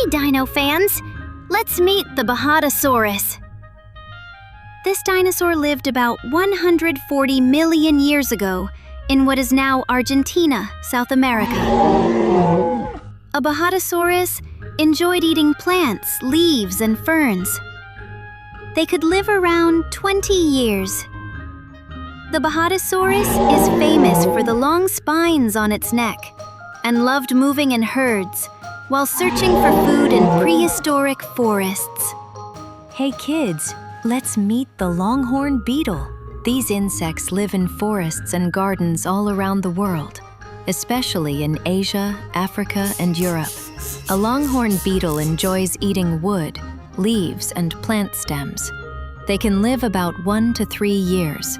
Hey, dino fans! Let's meet the Pachycephalosaurus. This dinosaur lived about 140 million years ago in what is now Argentina, South America. A Pachycephalosaurus enjoyed eating plants, leaves, and ferns. They could live around 20 years. The Pachycephalosaurus is famous for the long spines on its neck and loved moving in herds while searching for food in prehistoric forests. Hey kids, let's meet the longhorn beetle. These insects live in forests and gardens all around the world, especially in Asia, Africa, and Europe. A longhorn beetle enjoys eating wood, leaves, and plant stems. They can live about 1 to 3 years.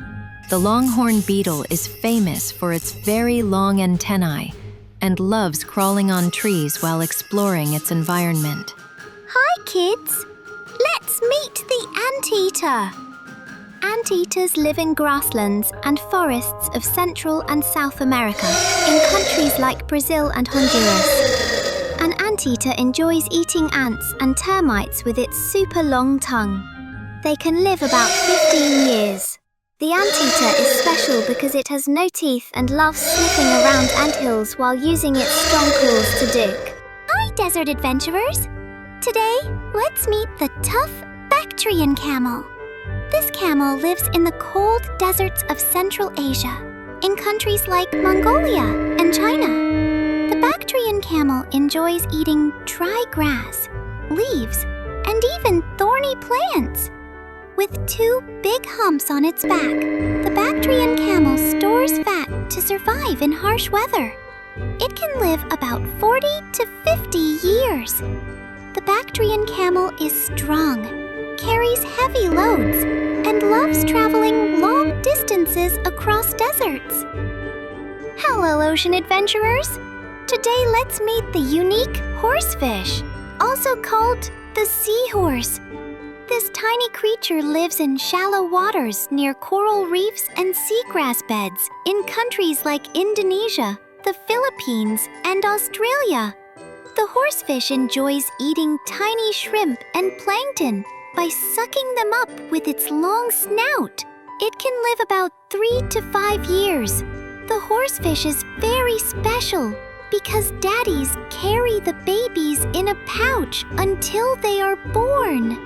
The longhorn beetle is famous for its very long antennae and loves crawling on trees while exploring its environment. Hi, kids! Let's meet the anteater. Anteaters live in grasslands and forests of Central and South America, in countries like Brazil and Honduras. An anteater enjoys eating ants and termites with its super long tongue. They can live about 15 years. The anteater is special because it has no teeth and loves sniffing around anthills while using its strong claws to dig. Hi, desert adventurers! Today, let's meet the tough Bactrian camel. This camel lives in the cold deserts of Central Asia, in countries like Mongolia and China. The Bactrian camel enjoys eating dry grass, leaves, and even thorny plants. With 2 big humps on its back, the Bactrian camel stores fat to survive in harsh weather. It can live about 40 to 50 years. The Bactrian camel is strong, carries heavy loads, and loves traveling long distances across deserts. Hello, ocean adventurers! Today, let's meet the unique horsefish, also called the seahorse. This tiny creature lives in shallow waters near coral reefs and seagrass beds in countries like Indonesia, the Philippines, and Australia. The horsefish enjoys eating tiny shrimp and plankton by sucking them up with its long snout. It can live about 3 to 5 years. The horsefish is very special because daddies carry the babies in a pouch until they are born.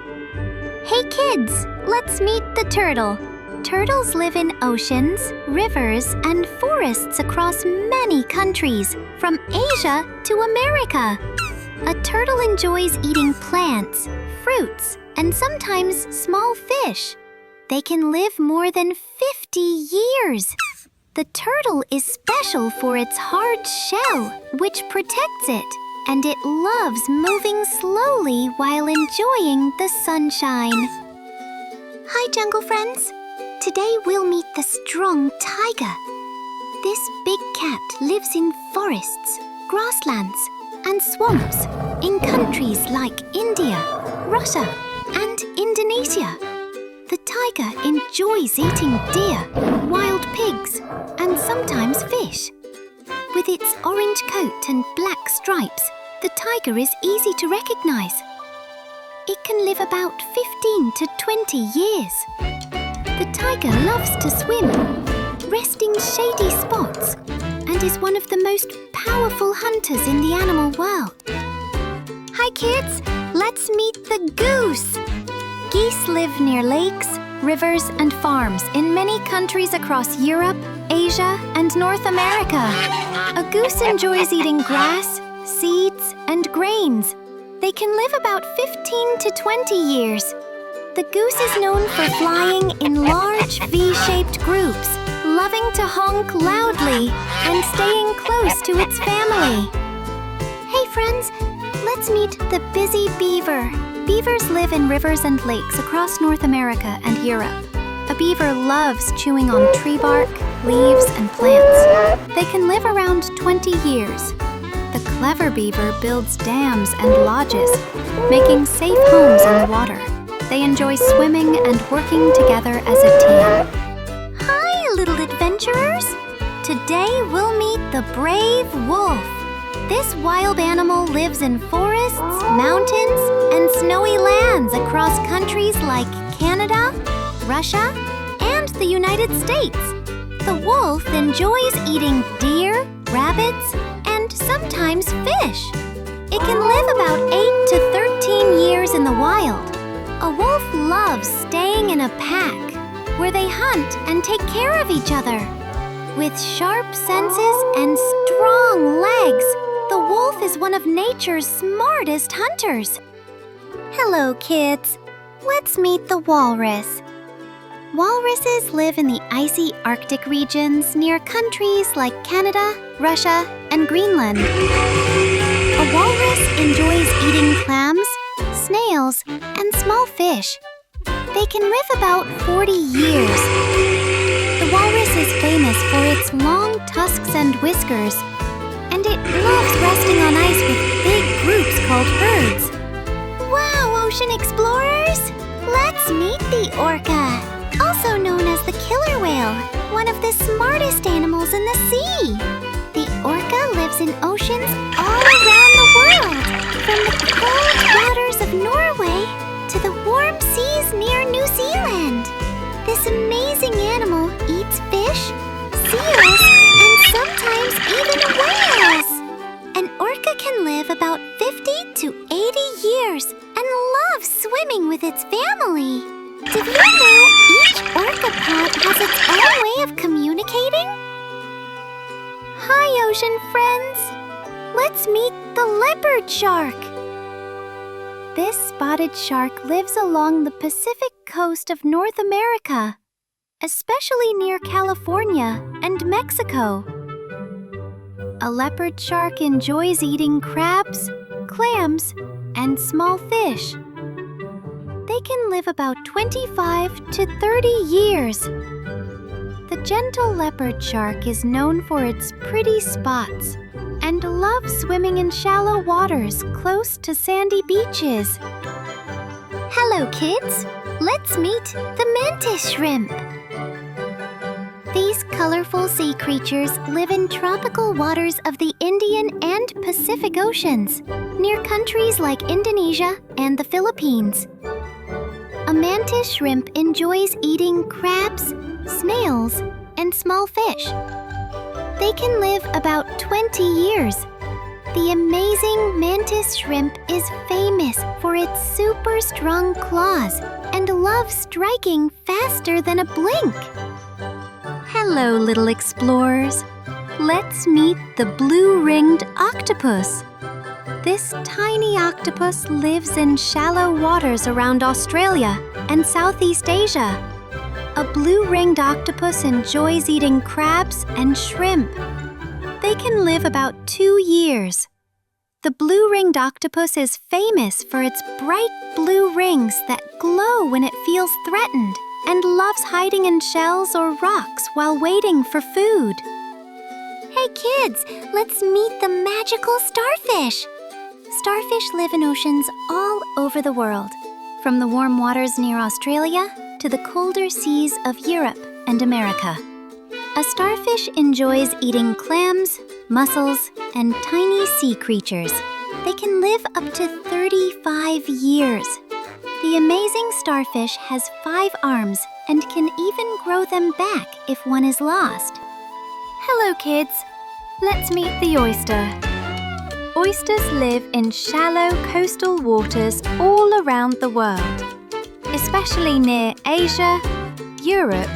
Hey kids, let's meet the turtle. Turtles live in oceans, rivers, and forests across many countries, from Asia to America. A turtle enjoys eating plants, fruits, and sometimes small fish. They can live more than 50 years. The turtle is special for its hard shell, which protects it, and it loves moving slowly while enjoying the sunshine. Hi, jungle friends. Today we'll meet the strong tiger. This big cat lives in forests, grasslands, and swamps in countries like India, Russia, and Indonesia. The tiger enjoys eating deer, wild pigs, and sometimes fish. With its orange coat and black stripes, the tiger is easy to recognize. It can live about 15 to 20 years. The tiger loves to swim, rest in shady spots, and is one of the most powerful hunters in the animal world. Hi kids, let's meet the goose. Geese live near lakes, rivers, and farms in many countries across Europe, Asia, and North America. A goose enjoys eating grass, seeds, and grains. They can live about 15 to 20 years. The goose is known for flying in large V-shaped groups, loving to honk loudly, and staying close to its family. Hey friends, let's meet the busy beaver. Beavers live in rivers and lakes across North America and Europe. A beaver loves chewing on tree bark, leaves, and plants. They can live around 20 years. The clever beaver builds dams and lodges, making safe homes in the water. They enjoy swimming and working together as a team. Hi, little adventurers! Today we'll meet the brave wolf. This wild animal lives in forests, mountains, and snowy lands across countries like Canada, Russia, and the United States. The wolf enjoys eating deer, rabbits, and sometimes fish. It can live about 8 to 13 years in the wild. A wolf loves staying in a pack, where they hunt and take care of each other. With sharp senses and strong legs, the wolf is one of nature's smartest hunters. Hello, kids. Let's meet the walrus. Walruses live in the icy Arctic regions near countries like Canada, Russia, and Greenland. A walrus enjoys eating clams, snails, and small fish. They can live about 40 years. The walrus is famous for its long tusks and whiskers, and it loves resting on ice with big groups called herds. Wow, ocean explorers! Let's meet the orca, also known as the killer whale, one of the smartest animals in the sea. The orca lives in oceans all around the world, from the cold waters of Norway to the warm seas near New Zealand. This amazing animal eats fish, seals, and sometimes even whales. An orca can live about 50 to 80 years and loves swimming with its family. Did you know each orcapod has its own way of communicating? Hi, ocean friends. Let's meet the leopard shark. This spotted shark lives along the Pacific coast of North America, especially near California and Mexico. A leopard shark enjoys eating crabs, clams, and small fish. They can live about 25 to 30 years. The gentle leopard shark is known for its pretty spots and loves swimming in shallow waters close to sandy beaches. Hello, kids. Let's meet the mantis shrimp. These colorful sea creatures live in tropical waters of the Indian and Pacific Oceans, near countries like Indonesia and the Philippines. A mantis shrimp enjoys eating crabs, snails, and small fish. They can live about 20 years. The amazing mantis shrimp is famous for its super strong claws and loves striking faster than a blink. Hello, little explorers. Let's meet the blue-ringed octopus. This tiny octopus lives in shallow waters around Australia and Southeast Asia. A blue-ringed octopus enjoys eating crabs and shrimp. They can live about 2 years. The blue-ringed octopus is famous for its bright blue rings that glow when it feels threatened and loves hiding in shells or rocks while waiting for food. Hey kids, let's meet the magical starfish. Starfish live in oceans all over the world, from the warm waters near Australia to the colder seas of Europe and America. A starfish enjoys eating clams, mussels, and tiny sea creatures. They can live up to 35 years. The amazing starfish has 5 arms and can even grow them back if one is lost. Hello, kids. Let's meet the oyster. Oysters live in shallow coastal waters all around the world, especially near Asia, Europe,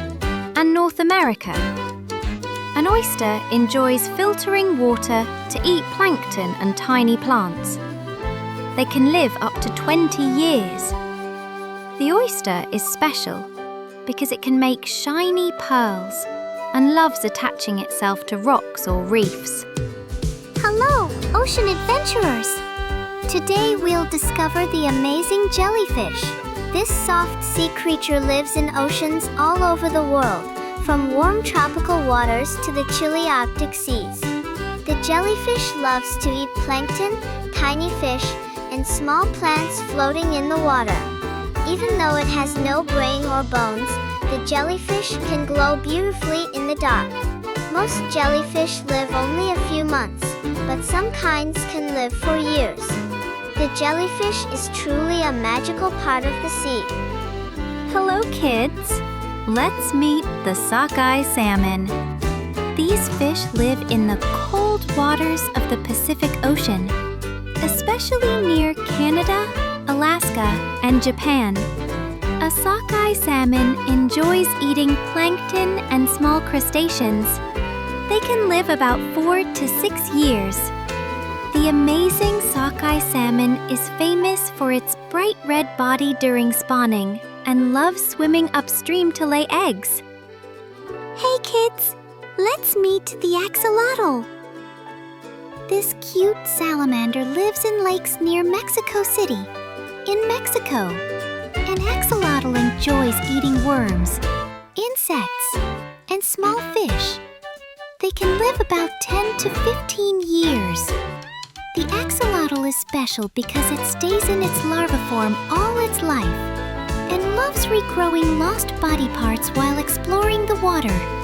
and North America. An oyster enjoys filtering water to eat plankton and tiny plants. They can live up to 20 years. The oyster is special because it can make shiny pearls and loves attaching itself to rocks or reefs. Hello, ocean adventurers! Today we'll discover the amazing jellyfish. This soft sea creature lives in oceans all over the world, from warm tropical waters to the chilly Arctic seas. The jellyfish loves to eat plankton, tiny fish, and small plants floating in the water. Even though it has no brain or bones, the jellyfish can glow beautifully in the dark. Most jellyfish live only a few months, but some kinds can live for years. The jellyfish is truly a magical part of the sea. Hello, kids. Let's meet the sockeye salmon. These fish live in the cold waters of the Pacific Ocean, especially near Canada, Alaska, and Japan. A sockeye salmon enjoys eating plankton and small crustaceans. They can live about 4 to 6 years. The amazing sockeye salmon is famous for its bright red body during spawning and loves swimming upstream to lay eggs. Hey kids, let's meet the axolotl. This cute salamander lives in lakes near Mexico City, in Mexico. An axolotl enjoys eating worms, insects, and small fish. They can live about 10 to 15 years. The axolotl is special because it stays in its larva form all its life and loves regrowing lost body parts while exploring the water.